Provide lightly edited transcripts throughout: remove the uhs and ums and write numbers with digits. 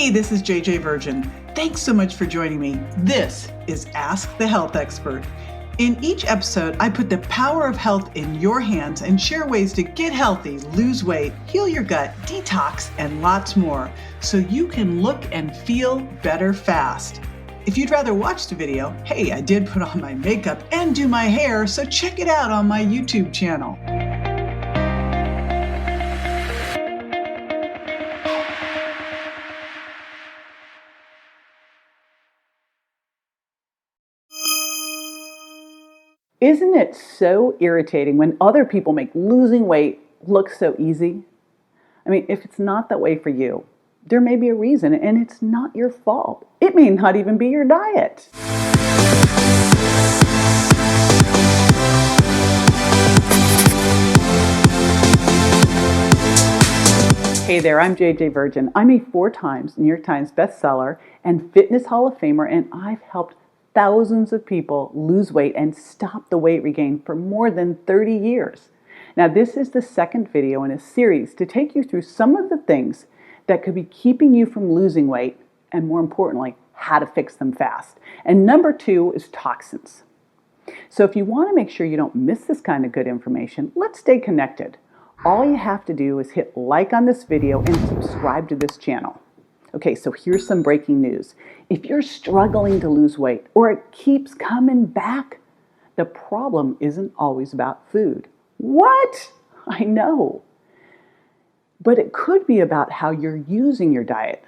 Hey, this is JJ Virgin. Thanks so much for joining me. This is Ask the Health Expert. In each episode, I put the power of health in your hands and share ways to get healthy, lose weight, heal your gut, detox, and lots more, so you can look and feel better fast. If you'd rather watch the video, hey, I did put on my makeup and do my hair, so check it out on my YouTube channel. Isn't it so irritating when other people make losing weight look so easy? I mean, if it's not that way for you, there may be a reason, and it's not your fault. It may not even be your diet. Hey there, I'm JJ Virgin. I'm a 4 times New York Times bestseller and Fitness Hall of Famer, and I've helped thousands of people lose weight and stop the weight regain for more than 30 years. Now, this is the second video in a series to take you through some of the things that could be keeping you from losing weight, and more importantly, how to fix them fast. And number 2 is toxins. So if you want to make sure you don't miss this kind of good information, let's stay connected. All you have to do is hit like on this video and subscribe to this channel. Okay, so here's some breaking news. If you're struggling to lose weight or it keeps coming back, the problem isn't always about food. What? I know. But it could be about how you're using your diet.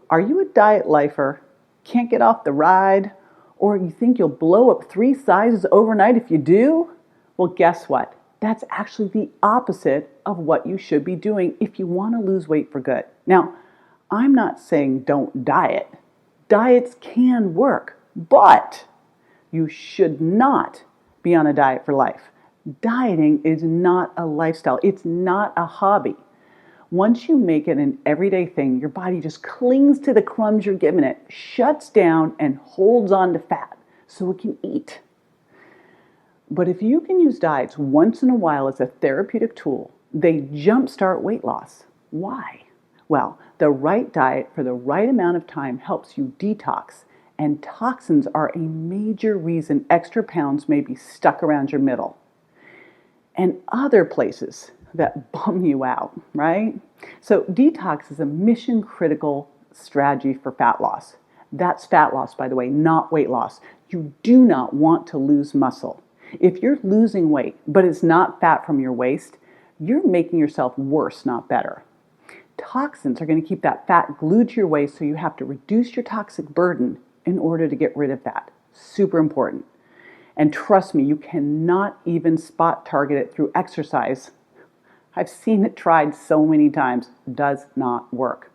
Are you a diet lifer? Can't get off the ride? Or you think you'll blow up 3 sizes overnight if you do? Well, guess what? That's actually the opposite of what you should be doing if you want to lose weight for good. Now, I'm not saying don't diet. Diets can work, but you should not be on a diet for life. Dieting is not a lifestyle. It's not a hobby. Once you make it an everyday thing, your body just clings to the crumbs you're given it, shuts down, and holds on to fat so it can eat. But if you can use diets once in a while as a therapeutic tool, they jumpstart weight loss. Why? Well, the right diet for the right amount of time helps you detox, and toxins are a major reason extra pounds may be stuck around your middle and other places that bum you out, right? So detox is a mission-critical strategy for fat loss. That's fat loss, by the way, not weight loss. You do not want to lose muscle. If you're losing weight, but it's not fat from your waist, you're making yourself worse, not better. Toxins are going to keep that fat glued to your waist, so you have to reduce your toxic burden in order to get rid of that. Super important. And trust me, you cannot even spot target it through exercise. I've seen it tried so many times. Does not work.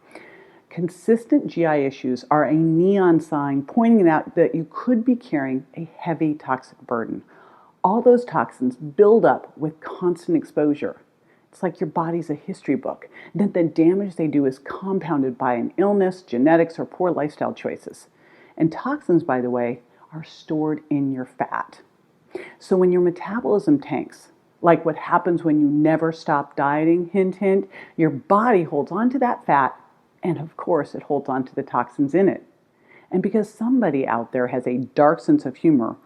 Consistent GI issues are a neon sign pointing out that you could be carrying a heavy toxic burden. All those toxins build up with constant exposure. It's like your body's a history book. Then the damage they do is compounded by an illness, genetics, or poor lifestyle choices. And toxins, by the way, are stored in your fat. So when your metabolism tanks, like what happens when you never stop dieting, hint, hint, your body holds on to that fat, and of course it holds on to the toxins in it. And because somebody out there has a dark sense of humor,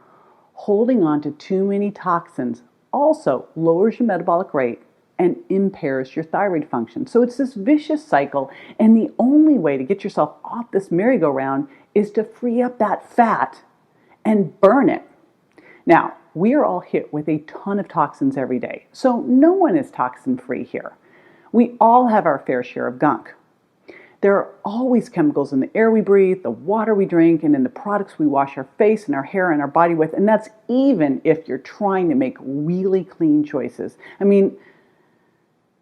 holding on to too many toxins also lowers your metabolic rate and impairs your thyroid function. So it's this vicious cycle, and the only way to get yourself off this merry-go-round is to free up that fat and burn it. Now, we are all hit with a ton of toxins every day, so no one is toxin-free here. We all have our fair share of gunk. There are always chemicals in the air we breathe, the water we drink, and in the products we wash our face and our hair and our body with, and that's even if you're trying to make really clean choices. I mean,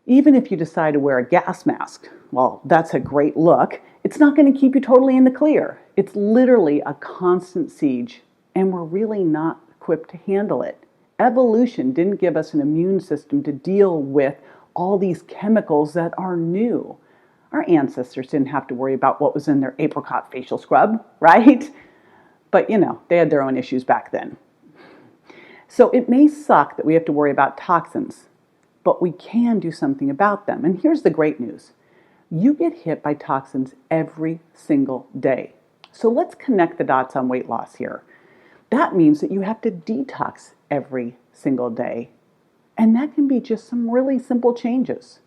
even if you decide to wear a gas mask, well, that's a great look, it's not going to keep you totally in the clear. It's literally a constant siege, and we're really not equipped to handle it. Evolution didn't give us an immune system to deal with all these chemicals that are new. Our ancestors didn't have to worry about what was in their apricot facial scrub, right? But they had their own issues back then. So it may suck that we have to worry about toxins, but we can do something about them. And here's the great news. You get hit by toxins every single day. So let's connect the dots on weight loss here. That means that you have to detox every single day. And that can be just some really simple changes.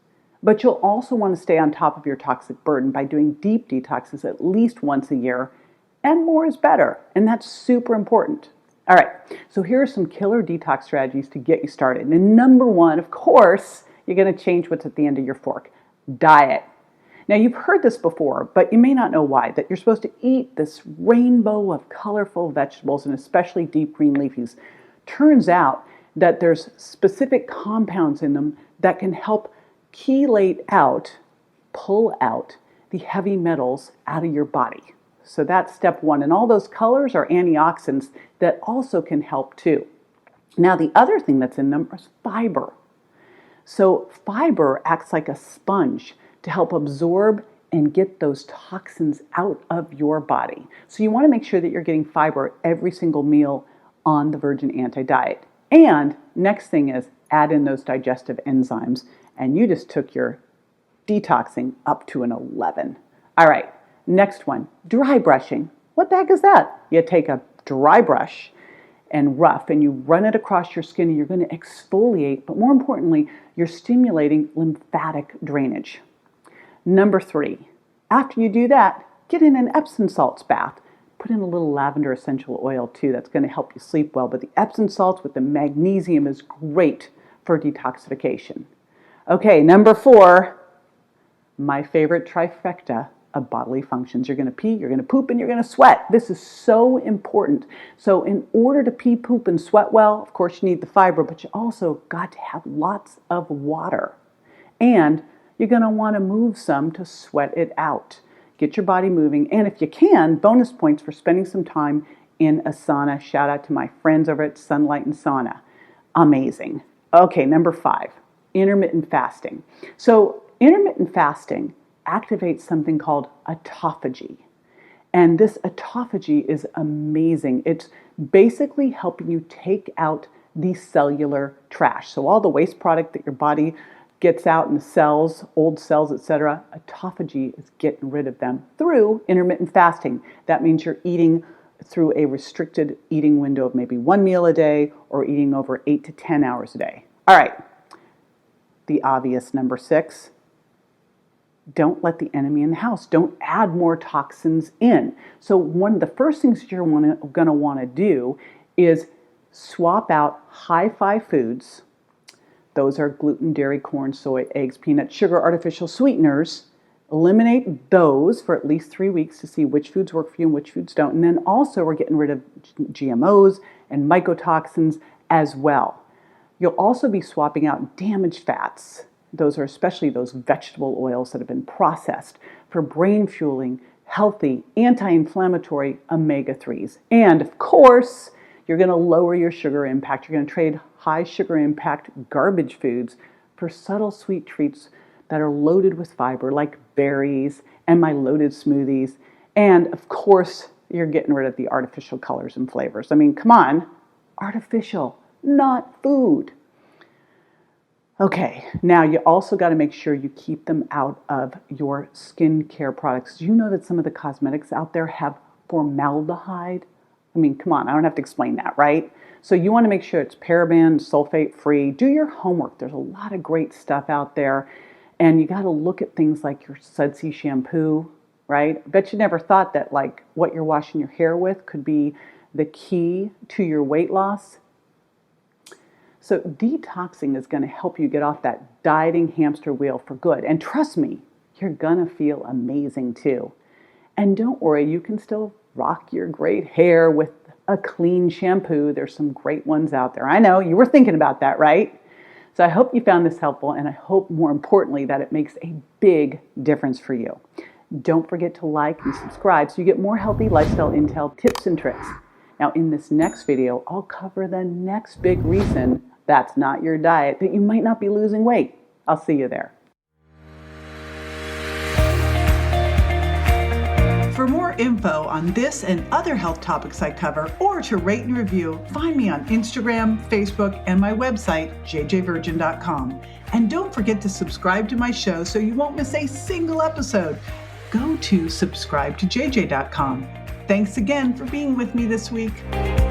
But you'll also want to stay on top of your toxic burden by doing deep detoxes at least once a year, and more is better. And that's super important. All right, so here are some killer detox strategies to get you started. And number one, of course, you're going to change what's at the end of your fork: diet. Now, you've heard this before, but you may not know why, that you're supposed to eat this rainbow of colorful vegetables, and especially deep green leafies. Turns out that there's specific compounds in them that can help chelate out, pull out the heavy metals out of your body. So that's step one. And all those colors are antioxidants that also can help too. Now, the other thing that's in them is fiber. So fiber acts like a sponge to help absorb and get those toxins out of your body. So you want to make sure that you're getting fiber every single meal on the Virgin Anti-Diet. And next thing is add in those digestive enzymes, and you just took your detoxing up to an 11. All right, next one, dry brushing. What the heck is that? You take a dry brush and rough, and you run it across your skin, and you're going to exfoliate, but more importantly, you're stimulating lymphatic drainage. Number 3, after you do that, get in an Epsom salts bath. Put in a little lavender essential oil too. That's going to help you sleep well. But the Epsom salts with the magnesium is great for detoxification. Okay, number 4, my favorite trifecta of bodily functions. You're going to pee, you're going to poop, and you're going to sweat. This is so important. So in order to pee, poop, and sweat well, of course you need the fiber, but you also got to have lots of water. And you're going to want to move some to sweat it out. Get your body moving. And if you can, bonus points for spending some time in a sauna. Shout out to my friends over at Sunlight and Sauna. Amazing. Okay, number 5, intermittent fasting. So intermittent fasting activates something called autophagy. And this autophagy is amazing. It's basically helping you take out the cellular trash. So all the waste product that your body gets out in the cells, old cells, etc. Autophagy is getting rid of them through intermittent fasting. That means you're eating through a restricted eating window of maybe 1 meal a day, or eating over 8 to 10 hours a day. All right, the obvious number 6, don't let the enemy in the house. Don't add more toxins in. So one of the first things that you're going to want to do is swap out high-fi foods. Those are gluten, dairy, corn, soy, eggs, peanuts, sugar, artificial sweeteners. Eliminate those for at least 3 weeks to see which foods work for you and which foods don't. And then also we're getting rid of GMOs and mycotoxins as well. You'll also be swapping out damaged fats. Those are especially those vegetable oils that have been processed for brain fueling, healthy, anti-inflammatory omega-3s. And of course, you're going to lower your sugar impact. You're going to trade high sugar impact garbage foods for subtle sweet treats that are loaded with fiber, like berries and my loaded smoothies. And of course, you're getting rid of the artificial colors and flavors. I mean, come on, artificial, not food. Okay, now you also got to make sure you keep them out of your skincare products. Do you know that some of the cosmetics out there have formaldehyde? I mean, come on, I don't have to explain that, right? So you want to make sure it's paraben, sulfate free. Do your homework. There's a lot of great stuff out there. And you got to look at things like your Sudsy shampoo, right? I bet you never thought that like what you're washing your hair with could be the key to your weight loss. So detoxing is going to help you get off that dieting hamster wheel for good. And trust me, you're going to feel amazing too. And don't worry, you can still rock your great hair with a clean shampoo. There's some great ones out there. I know, you were thinking about that, right? So I hope you found this helpful, and I hope more importantly that it makes a big difference for you. Don't forget to like and subscribe so you get more healthy lifestyle intel, tips, and tricks. Now in this next video, I'll cover the next big reason that's not your diet, that you might not be losing weight. I'll see you there. For more info on this and other health topics I cover, or to rate and review, find me on Instagram, Facebook, and my website, jjvirgin.com. And don't forget to subscribe to my show so you won't miss a single episode. Go to subscribetoJJ.com. Thanks again for being with me this week.